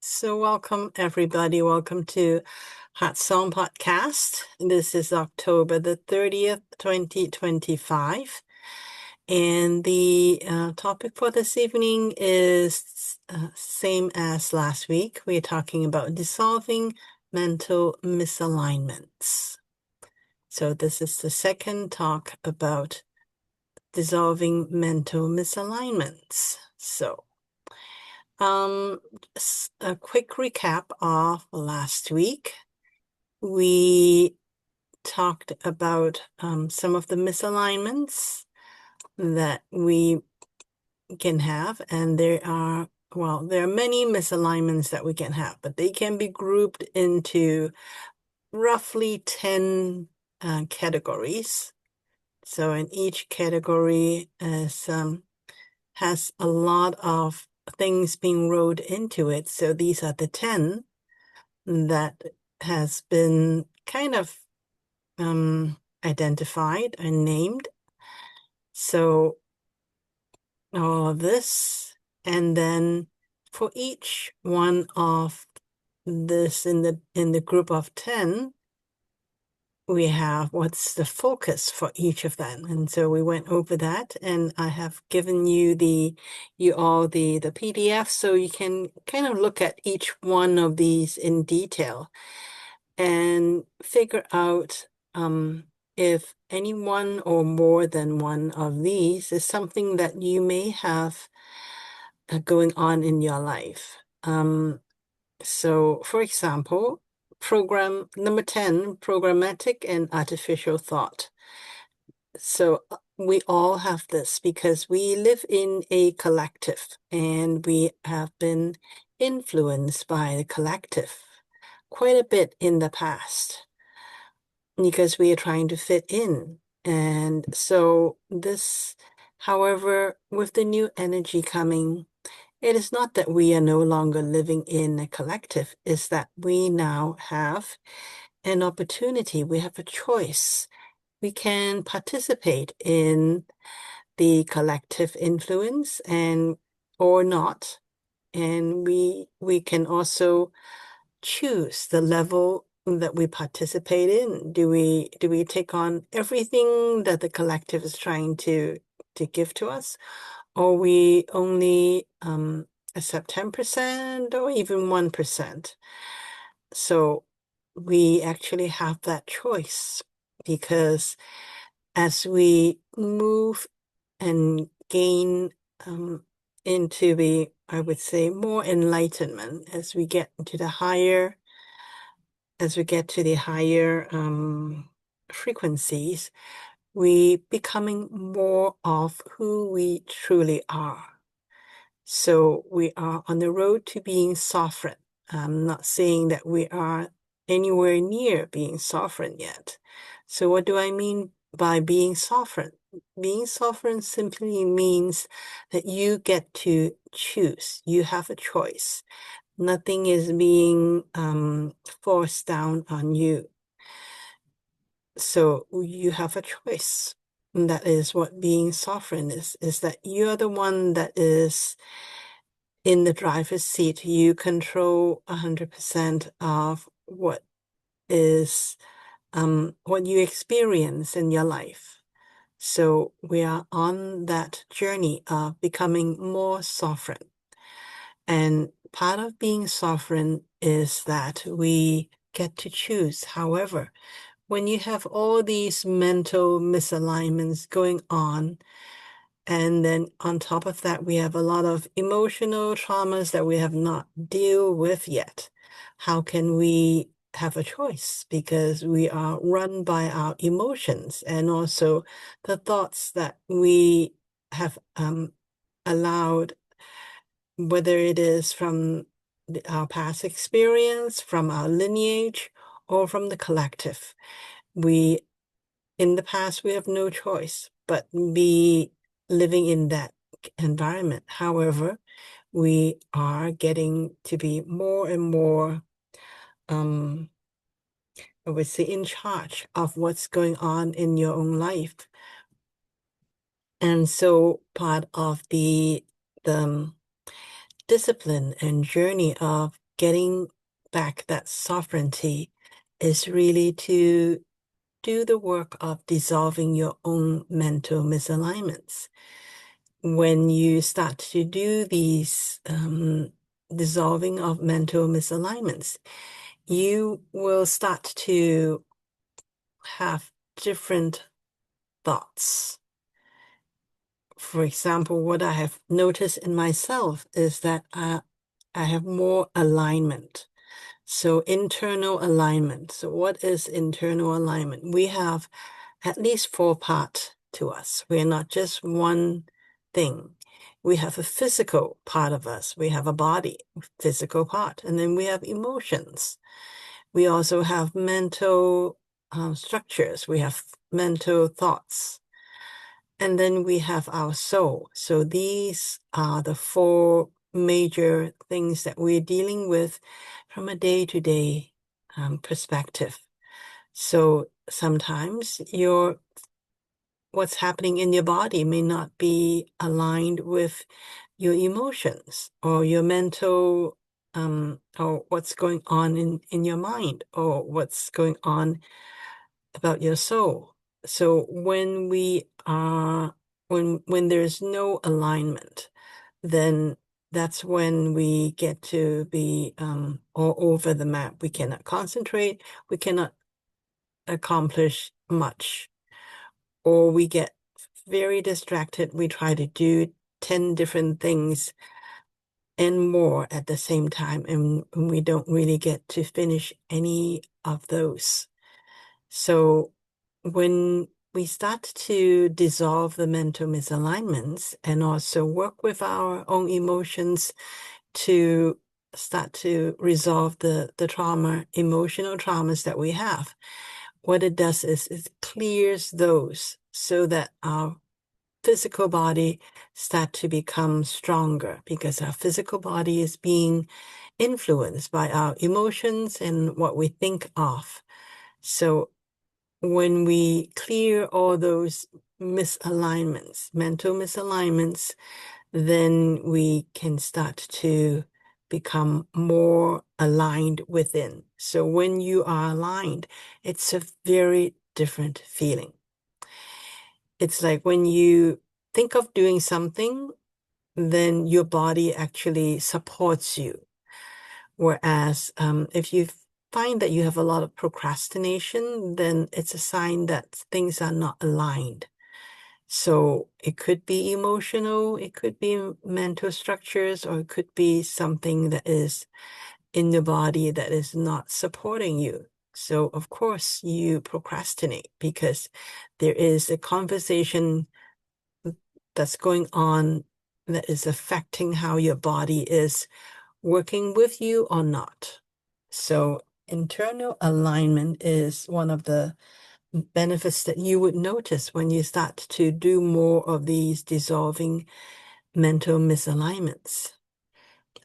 So welcome everybody. Welcome to Hot Song Podcast. This is October the 30th, 2025. And the topic for this evening is same as last week. We're talking about dissolving mental misalignments. So this is the second talk about dissolving mental misalignments. So a quick recap of last week. We talked about some of the misalignments that we can have, and there are many misalignments that we can have, but they can be grouped into roughly 10 categories. So in each category has a lot of things being rolled into it. So these are the 10 that has been kind of identified and named. So all of this, and then for each one of this in the group of 10, we have what's the focus for each of them. And so we went over that, and I have given you all the PDF, so you can kind of look at each one of these in detail and figure out if any one or more than one of these is something that you may have going on in your life. So for example, program number 10, programmatic and artificial thought. So we all have this because we live in a collective and we have been influenced by the collective quite a bit in the past because we are trying to fit in. And so this, however, with the new energy coming, it is not that we are no longer living in a collective, it's that we now have an opportunity, we have a choice. We can participate in the collective influence and or not. And we can also choose the level that we participate in. Do we take on everything that the collective is trying to give to us? Or we only accept 10% or even 1%. So we actually have that choice because as we move and gain into the, I would say, more enlightenment, as we get to the higher frequencies, we becoming more of who we truly are. So we are on the road to being sovereign. I'm not saying that we are anywhere near being sovereign yet. So what do I mean by being sovereign? Being sovereign simply means that you get to choose. You have a choice. Nothing is being forced down on you. So you have a choice. And that is what being sovereign is that you're the one that is in the driver's seat. You control 100% of what is what you experience in your life. So we are on that journey of becoming more sovereign. And part of being sovereign is that we get to choose. However, when you have all these mental misalignments going on, and then on top of that, we have a lot of emotional traumas that we have not dealt with yet. How can we have a choice? Because we are run by our emotions and also the thoughts that we have allowed, whether it is from our past experience, from our lineage, or from the collective. In the past, we have no choice but be living in that environment. However, we are getting to be more and more, I would say, in charge of what's going on in your own life. And so part of the discipline and journey of getting back that sovereignty is really to do the work of dissolving your own mental misalignments. When you start to do these dissolving of mental misalignments, you will start to have different thoughts. For example, what I have noticed in myself is that I have more alignment. So internal alignment. So what is internal alignment? We have at least 4 parts to us. We are not just one thing. We have a physical part of us. We have a body, physical part, and then we have emotions. We also have mental structures. We have mental thoughts. And then we have our soul. So these are the 4 major things that we're dealing with from a day-to-day perspective. So sometimes what's happening in your body may not be aligned with your emotions or your mental or what's going on in your mind or what's going on about your soul. So when when there's no alignment, then that's when we get to be all over the map. We cannot concentrate, we cannot accomplish much, or we get very distracted. We try to do 10 different things and more at the same time, and we don't really get to finish any of those. So when we start to dissolve the mental misalignments and also work with our own emotions to start to resolve the emotional traumas that we have, what it does is it clears those so that our physical body start to become stronger, because our physical body is being influenced by our emotions and what we think of. So when we clear all those misalignments, mental misalignments, then we can start to become more aligned within. So when you are aligned, it's a very different feeling. It's like when you think of doing something, then your body actually supports you. Whereas if you find that you have a lot of procrastination, then it's a sign that things are not aligned. So it could be emotional, it could be mental structures, or it could be something that is in the body that is not supporting you. So of course you procrastinate because there is a conversation that's going on that is affecting how your body is working with you or not. So internal alignment is one of the benefits that you would notice when you start to do more of these dissolving mental misalignments.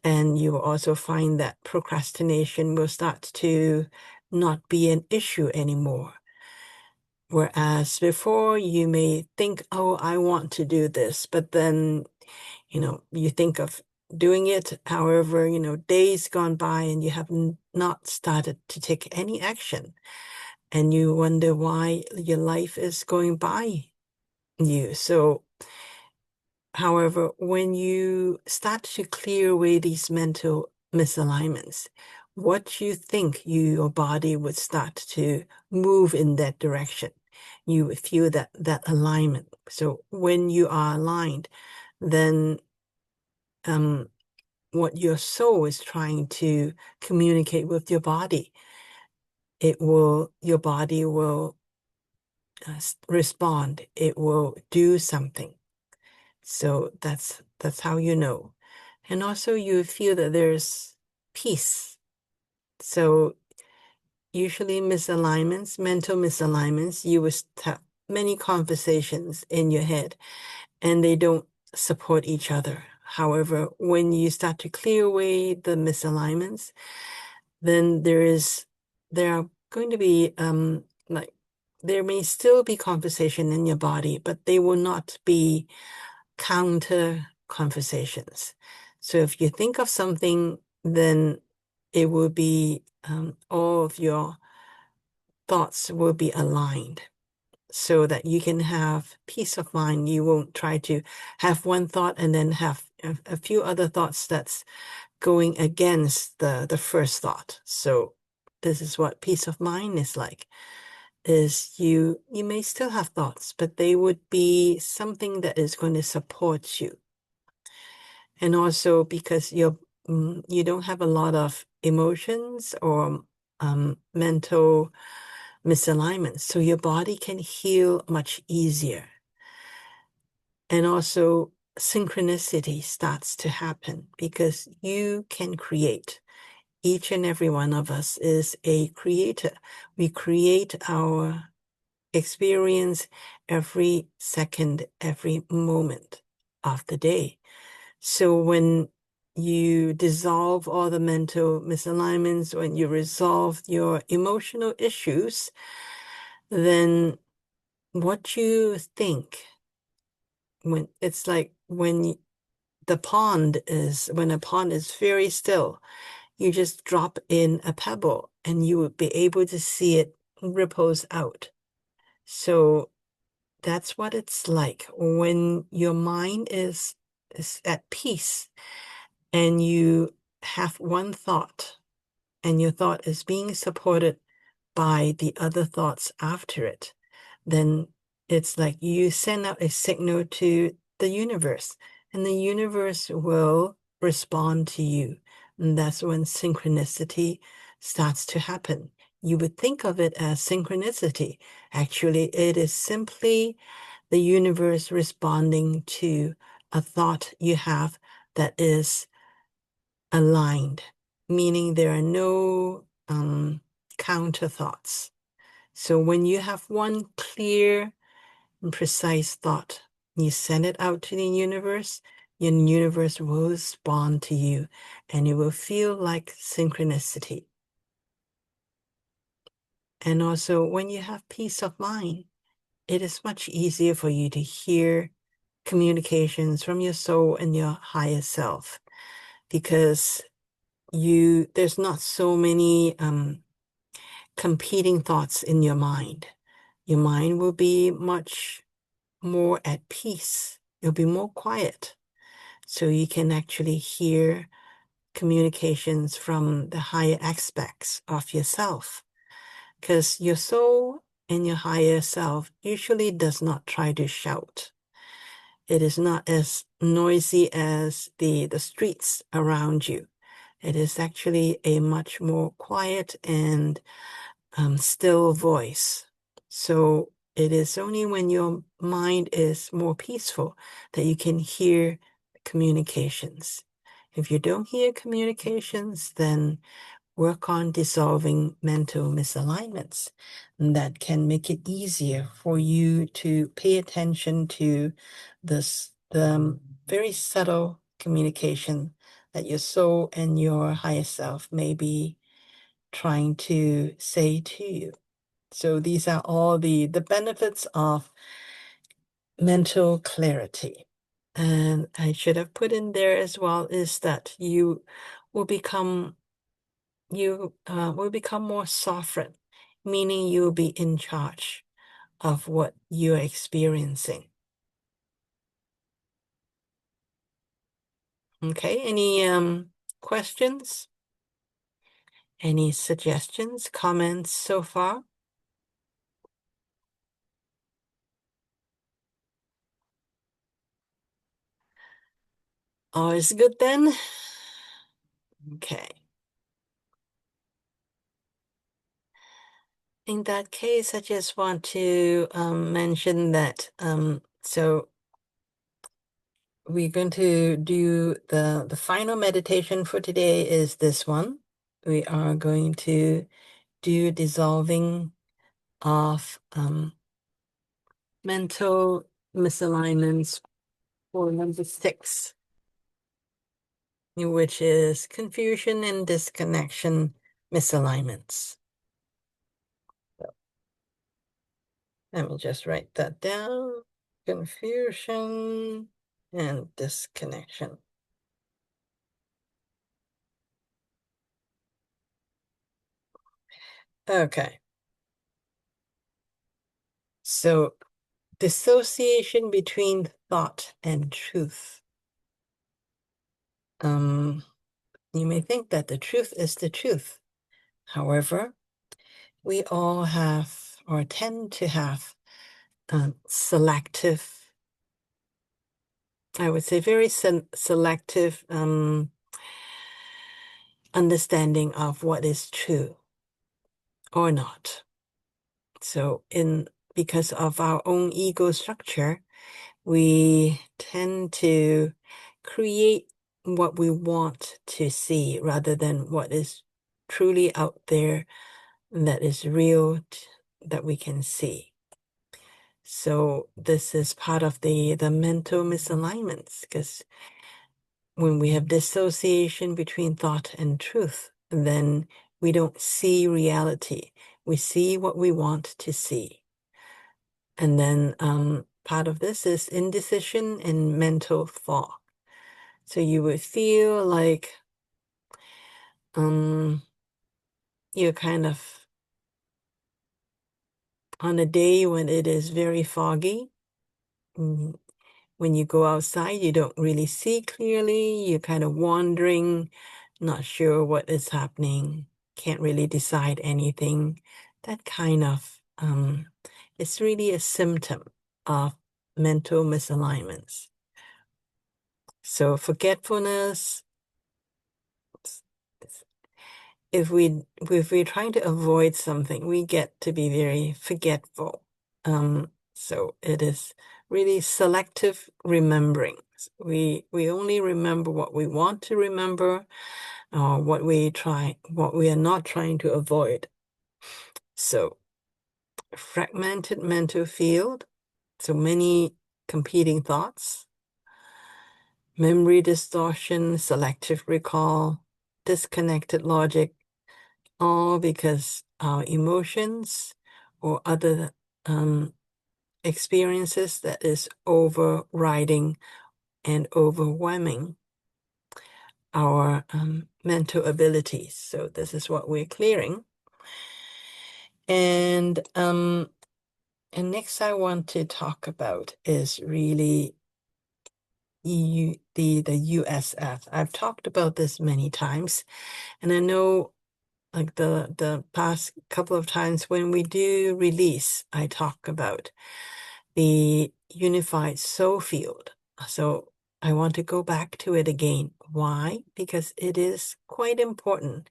And you will also find that procrastination will start to not be an issue anymore. Whereas before you may think, oh, I want to do this, but then, you think of doing it. However, days gone by and you have not started to take any action. And you wonder why your life is going by you. So, however, when you start to clear away these mental misalignments, what you think your body would start to move in that direction. You would feel that alignment. So when you are aligned, then what your soul is trying to communicate with your body, your body will respond. It will do something. So that's how you know. And also you feel that there's peace. So usually misalignments, mental misalignments, you will have many conversations in your head and they don't support each other. However, when you start to clear away the misalignments, then there are going to be like there may still be conversation in your body, but they will not be counter conversations. So if you think of something, then it will be all of your thoughts will be aligned so that you can have peace of mind. You won't try to have one thought and then have a few other thoughts that's going against the first thought. So this is what peace of mind is like, is you may still have thoughts, but they would be something that is going to support you. And also because you don't have a lot of emotions or mental misalignments, so your body can heal much easier. And also synchronicity starts to happen because you can create. Each and every one of us is a creator. We create our experience every second, every moment of the day. So when you dissolve all the mental misalignments, when you resolve your emotional issues, then what you think, when it's like when when a pond is very still, you just drop in a pebble and you would be able to see it ripples out. So that's what it's like when your mind is at peace and you have one thought and your thought is being supported by the other thoughts after it, then it's like you send out a signal to the universe and the universe will respond to you. And that's when synchronicity starts to happen. You would think of it as synchronicity. Actually, it is simply the universe responding to a thought you have that is aligned, meaning there are no counter thoughts. So when you have one clear and precise thought, you send it out to the universe, your universe will respond to you and it will feel like synchronicity. And also, when you have peace of mind, it is much easier for you to hear communications from your soul and your higher self because there's not so many competing thoughts in your mind. Your mind will be much more at peace. It'll be more quiet. So you can actually hear communications from the higher aspects of yourself. Because your soul and your higher self usually does not try to shout. It is not as noisy as the streets around you. It is actually a much more quiet and still voice. So it is only when your mind is more peaceful that you can hear communications. If you don't hear communications, then work on dissolving mental misalignments. And that can make it easier for you to pay attention to the very subtle communication that your soul and your higher self may be trying to say to you. So these are all the benefits of mental clarity. And I should have put in there as well is that will become you will become more sovereign, meaning you'll be in charge of what you're experiencing. Okay, any questions? Any suggestions, comments so far? All is good then? Okay. In that case, I just want to mention that so we're going to do the final meditation for today is this one. We are going to do dissolving of mental misalignments for number 6, which is confusion and disconnection misalignments. So, let me just write that down. Confusion and disconnection. Okay. So dissociation between thought and truth. You may think that the truth is the truth. However, we all have or tend to have selective, I would say very selective understanding of what is true or not. So because of our own ego structure, we tend to create what we want to see rather than what is truly out there that is real that we can see. So this is part of the mental misalignments, because when we have dissociation between thought and truth, then we don't see reality. We see what we want to see. And then part of this is indecision and mental fog. So you would feel like you're kind of on a day when it is very foggy. When you go outside, you don't really see clearly. You're kind of wandering, not sure what is happening, can't really decide anything. That kind of, it's really a symptom of mental misalignments. So forgetfulness, if we're trying to avoid something, we get to be very forgetful. So it is really selective remembering. We only remember what we want to remember, or what we are not trying to avoid. So fragmented mental field, so many competing thoughts, memory distortion, selective recall, disconnected logic, all because our emotions or other experiences that is overriding and overwhelming our mental abilities. So this is what we're clearing. And next I want to talk about is really the USF. I've talked about this many times, and I know like the past couple of times when we do release, I talk about the unified soul field. So I want to go back to it again. Why? Because it is quite important.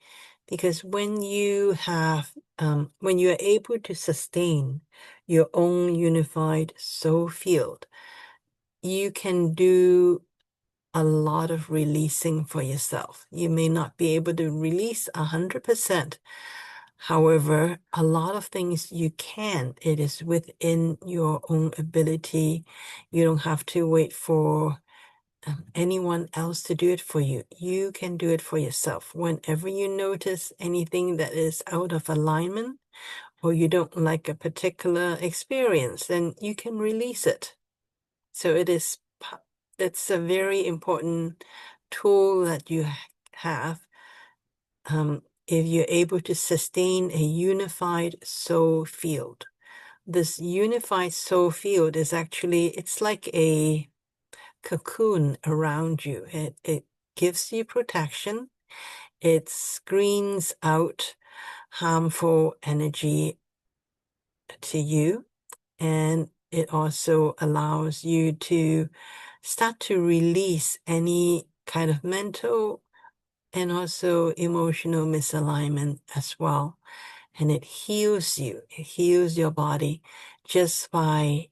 Because when you are able to sustain your own unified soul field, you can do a lot of releasing for yourself. You may not be able to release 100%. However, a lot of things you can. It is within your own ability. You don't have to wait for anyone else to do it for you. You can do it for yourself. Whenever you notice anything that is out of alignment, or you don't like a particular experience, then you can release it. So it's a very important tool that you have. If you're able to sustain a unified soul field. This unified soul field is actually, it's like a cocoon around you. It gives you protection. It screens out harmful energy to you. And it also allows you to start to release any kind of mental and also emotional misalignment as well. And it heals you. It heals your body just by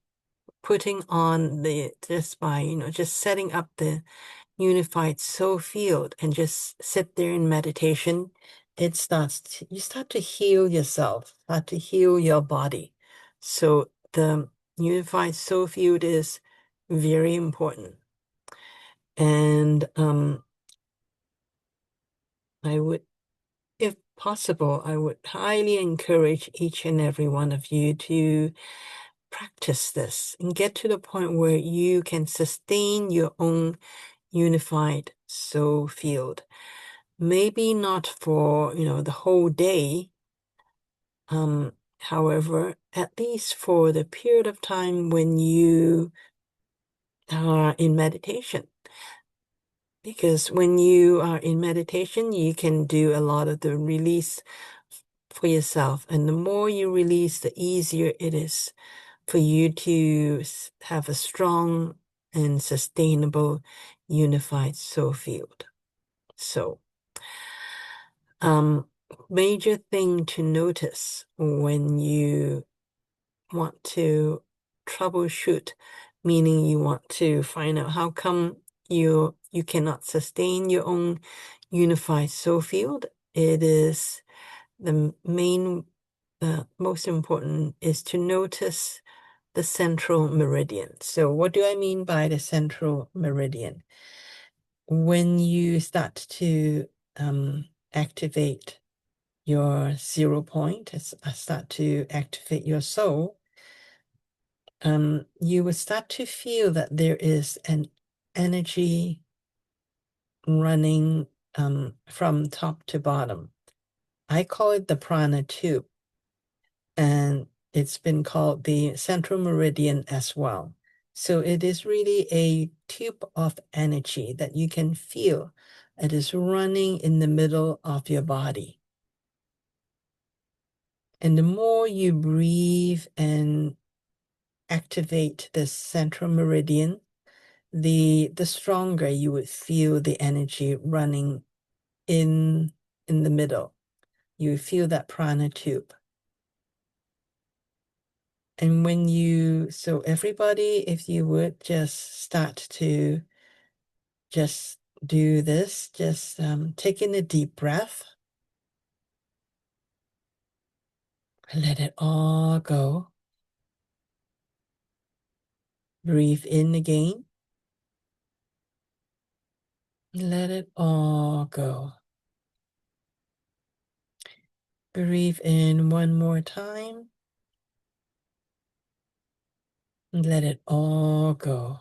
just setting up the unified soul field and just sit there in meditation. You start to heal yourself, start to heal your body. So the unified soul field is very important. And if possible, I would highly encourage each and every one of you to practice this and get to the point where you can sustain your own unified soul field. Maybe not for, the whole day, However, at least for the period of time when you are in meditation, because when you are in meditation, you can do a lot of the release for yourself. And the more you release, the easier it is for you to have a strong and sustainable unified soul field. So, major thing to notice when you want to troubleshoot, meaning you want to find out how come you cannot sustain your own unified soul field. It is the most important is to notice the central meridian. So what do I mean by the central meridian? When you start to activate your 0 point, start to activate your soul, you will start to feel that there is an energy running from top to bottom. I call it the prana tube, and it's been called the central meridian as well. So it is really a tube of energy that you can feel. It is running in the middle of your body. And the more you breathe and activate the central meridian, the stronger you would feel the energy running in the middle. You feel that prana tube. And when so everybody, if you would just start to just do this, just take in a deep breath. Let it all go. Breathe in again. Let it all go. Breathe in one more time. Let it all go.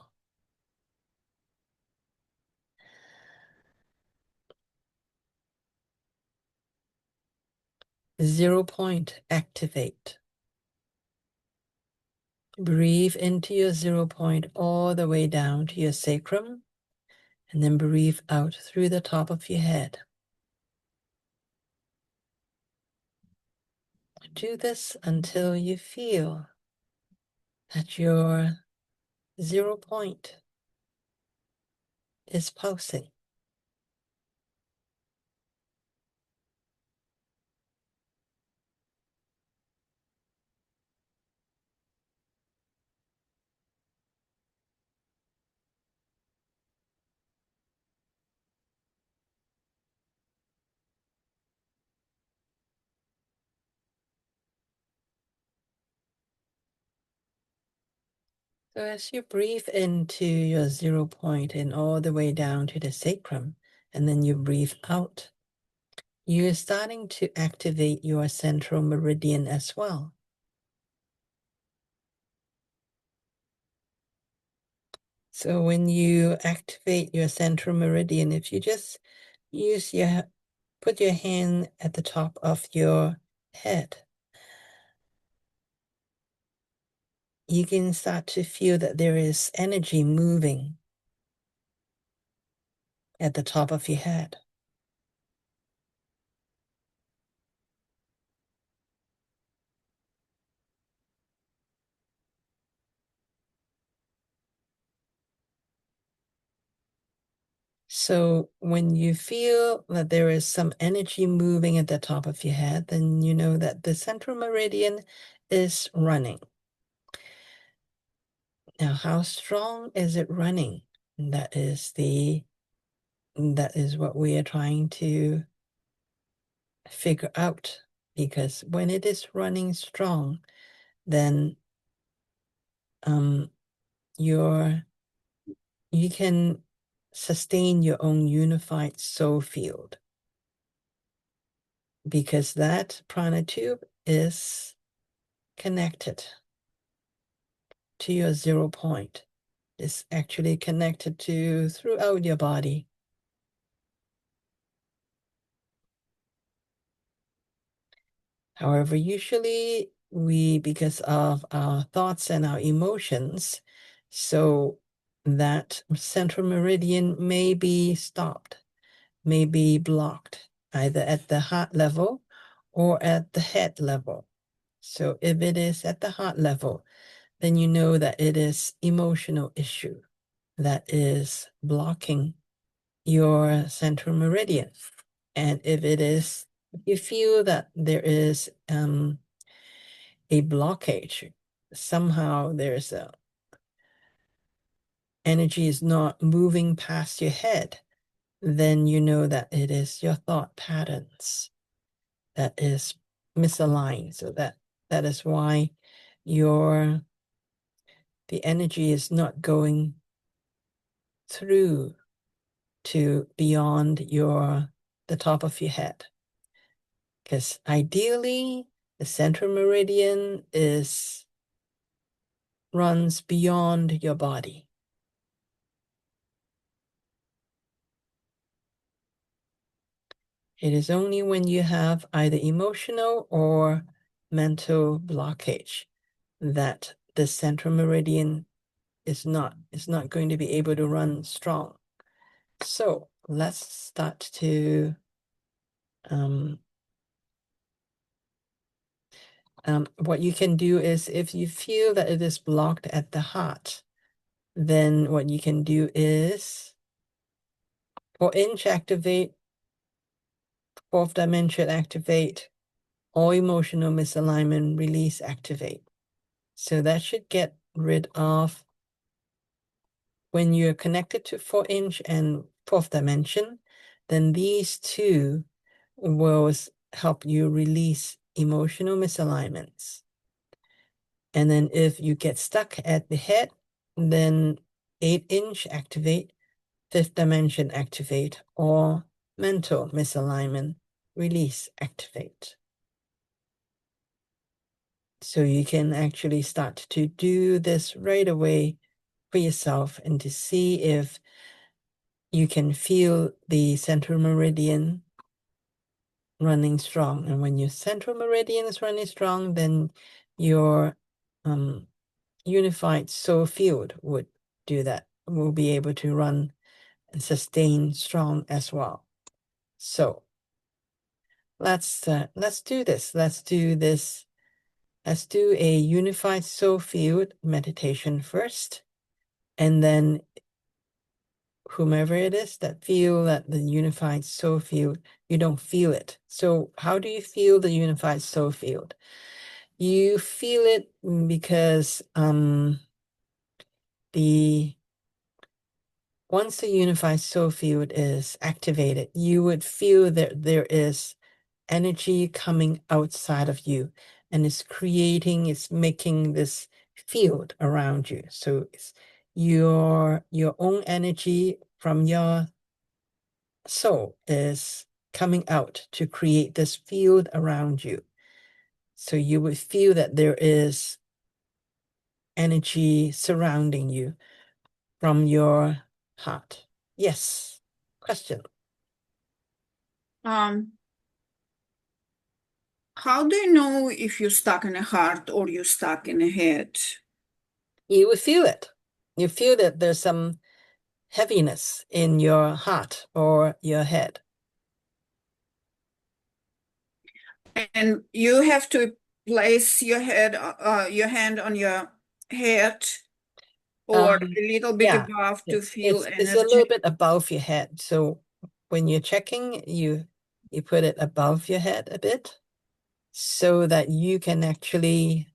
Zero point, activate. Breathe into your 0 point all the way down to your sacrum, and then breathe out through the top of your head. Do this until you feel that your 0 point is pulsing. So as you breathe into your 0 point and all the way down to the sacrum, and then you breathe out, you're starting to activate your central meridian as well. So when you activate your central meridian, if you just put your hand at the top of your head, you can start to feel that there is energy moving at the top of your head. So when you feel that there is some energy moving at the top of your head, then you know that the central meridian is running. Now, how strong is it running? That is what we are trying to figure out, because when it is running strong, then you can sustain your own unified soul field, because that prana tube is connected to your 0 point. It's actually connected to throughout your body. However, usually because of our thoughts and our emotions, so that central meridian may be stopped, may be blocked, either at the heart level or at the head level. So if it is at the heart level, then you know that it is emotional issue that is blocking your central meridian. And if you feel that there is a blockage, somehow there's a energy is not moving past your head, then you know that it is your thought patterns that is misaligned. So that is why the energy is not going through to beyond the top of your head. Because ideally, the central meridian runs beyond your body. It is only when you have either emotional or mental blockage that the central meridian is not going to be able to run strong. So let's start to what you can do is, if you feel that it is blocked at the heart, then what you can do is 4-inch activate, fourth dimension activate, or emotional misalignment release activate. So that should get rid of, when you're connected to 4-inch and fourth dimension, then these two will help you release emotional misalignments. And then if you get stuck at the head, then 8-inch activate, fifth dimension activate, or mental misalignment release activate. So you can actually start to do this right away for yourself and to see if you can feel the central meridian running strong. And when your central meridian is running strong, then your unified soul field would do that, will be able to run and sustain strong as well. So let's do this. Let's do a unified soul field meditation first, and then whomever it is that feel that the unified soul field, you don't feel it. So how do you feel the unified soul field? You feel it because once the unified soul field is activated, you would feel that there is energy coming outside of you, and it's making this field around you. So it's your own energy from your soul is coming out to create this field around you. So you would feel that there is energy surrounding you from your heart. Yes. Question. How do you know if you're stuck in a heart or you're stuck in a head? You would feel it. You feel that there's some heaviness in your heart or your head. And you have to place your hand on your head or a little bit Yeah, above to feel it's a little energy. bit above your head. So when you're checking, you put it above your head a bit so that you can actually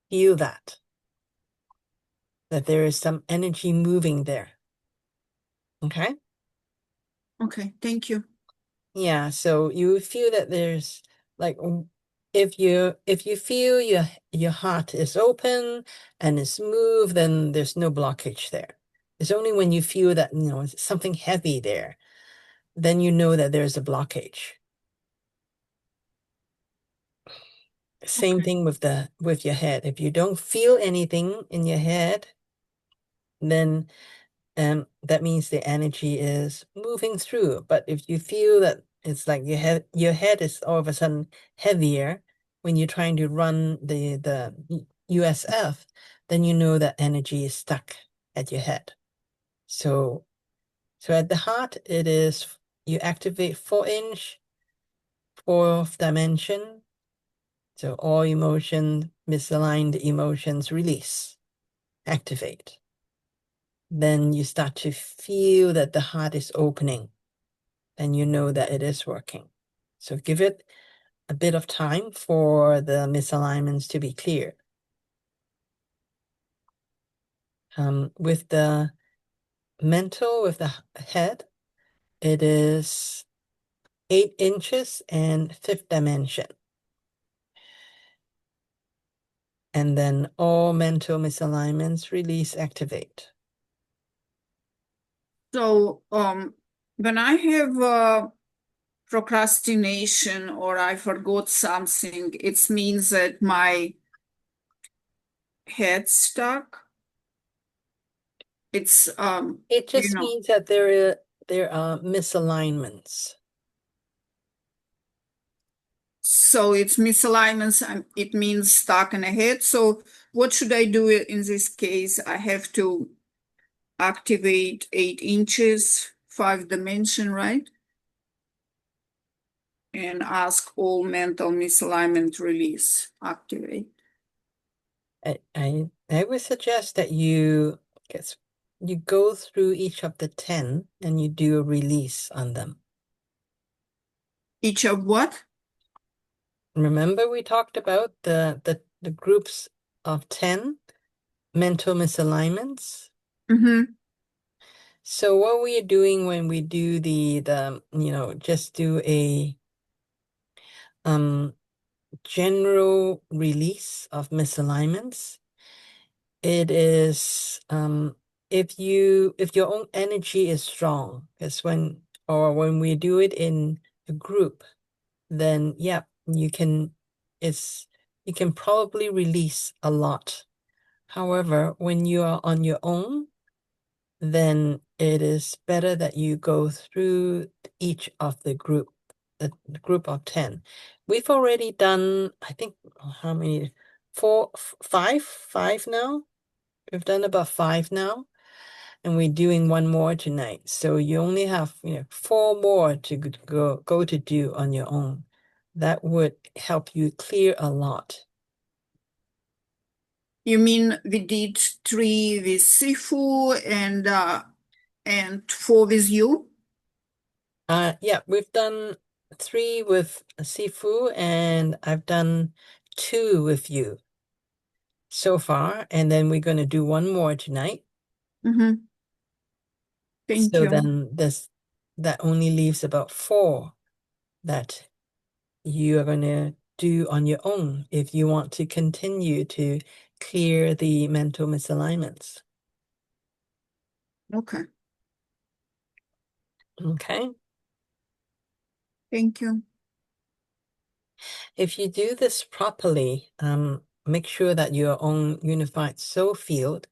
feel that there is some energy moving there. Okay? Okay, thank you. Yeah, so you feel that there's like, if you feel your heart is open and is smooth, then there's no blockage there. It's only when you feel that, it's something heavy there, then you know that there's a blockage. Same Okay. thing with your head. If you don't feel anything in your head, then that means the energy is moving through. But if you feel that It's like your head is all of a sudden heavier when you're trying to run the USF, then you know that energy is stuck at your head. So at the heart, it is you activate 4-inch, fourth dimension. So all emotion, misaligned emotions release, activate. Then you start to feel that the heart is opening, and you know that it is working. So give it a bit of time for the misalignments to be clear. With the mental, with the head, it is 8 inches and fifth dimension. And then all mental misalignments release, activate. So when I have procrastination or I forgot something, it means that my head's stuck. It's It you just know, means that there are misalignments. so it's misalignments and it means stuck in the head. So what should I do in this case? I have to activate 8 inches, 5 dimension, right? And ask all mental misalignment release, activate. I would suggest that you go through each of the 10 and you do a release on them. Each of what? Remember we talked about the groups of 10 mental misalignments? Mm-hmm. So what we are doing when we do just do a um general release of misalignments, it is if your own energy is strong, it's when we do it in a group, then yeah, it's you can probably release a lot. However, when you are on your own, then it is better that you go through each of the group of 10. We've already done, I think, how many? Five now? We've done about 5 now, and we're doing one more tonight. So you only have, 4 more to go to do on your own. That would help you clear a lot. You mean we did 3 with Sifu and 4 with you? Yeah, we've done 3 with Sifu, and I've done 2 with you so far, and then we're going to do one more tonight. Mm-hmm. Thank So you. then that only leaves about 4 that you are going to do on your own if you want to continue to clear the mental misalignments. Okay. Okay. Thank you. If you do this properly, make sure that your own unified soul field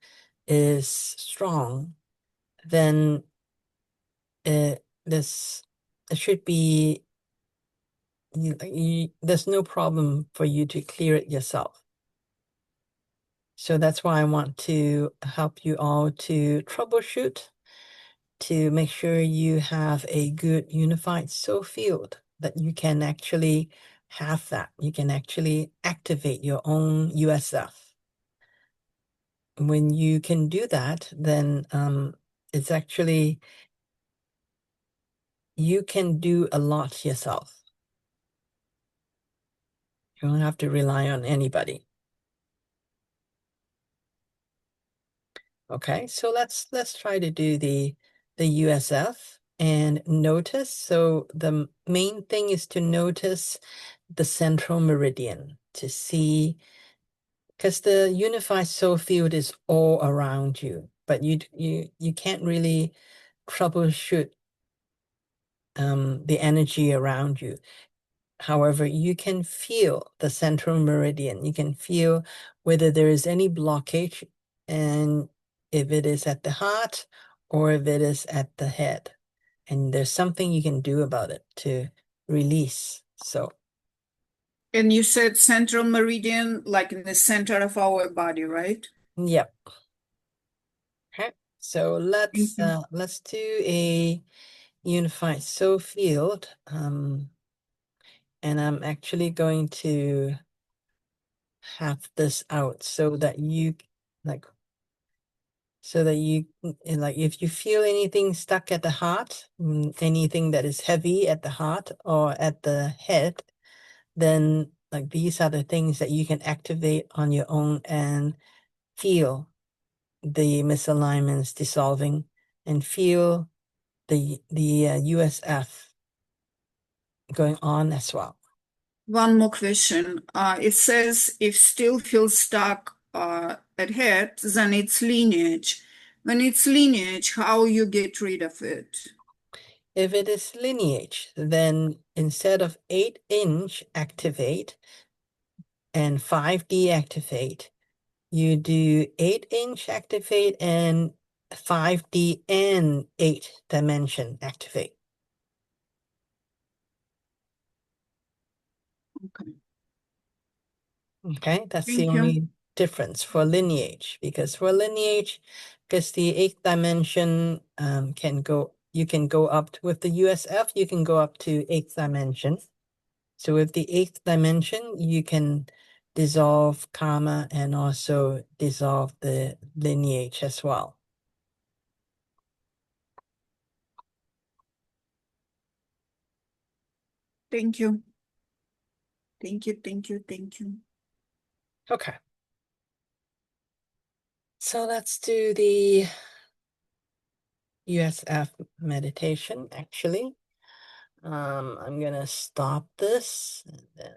is strong, then this it should be there's no problem for you to clear it yourself. So that's why I want to help you all to troubleshoot, to make sure you have a good unified soul field, that you can actually have that. You can actually activate your own USF. When you can do that, then it's actually, you can do a lot yourself. You don't have to rely on anybody. Okay, so let's try to do the USF and notice. So the main thing is to notice the central meridian, to see, because the unified soul field is all around you, but you can't really troubleshoot the energy around you. However, you can feel the central meridian. You can feel whether there is any blockage, and if it is at the heart or if it is at the head. And there's something you can do about it to release. So, And you said central meridian, like in the center of our body, right? yep. Okay. So Thank you. let's do a unified soul field. And I'm actually going to have this out so that you like so that you like if you feel anything stuck at the heart, anything that is heavy at the heart or at the head, then like these are the things that you can activate on your own and feel the misalignments dissolving and feel the USF going on as well. One more question. It says if still feels stuck at head, then it's lineage. When it's lineage, how you get rid of it? If it is lineage, then instead of 8-inch activate and 5 deactivate, you do 8-inch activate and 5D and 8 dimension activate. Okay. Okay, that's the Thank you. only difference for lineage, because for lineage, because the 8th dimension you can go up with the USF, you can go up to 8th dimension. So with the 8th dimension, you can dissolve karma and also dissolve the lineage as well. Thank you. Thank you. Thank you. Thank you. Okay. So let's do the USF meditation, actually. I'm gonna stop this and then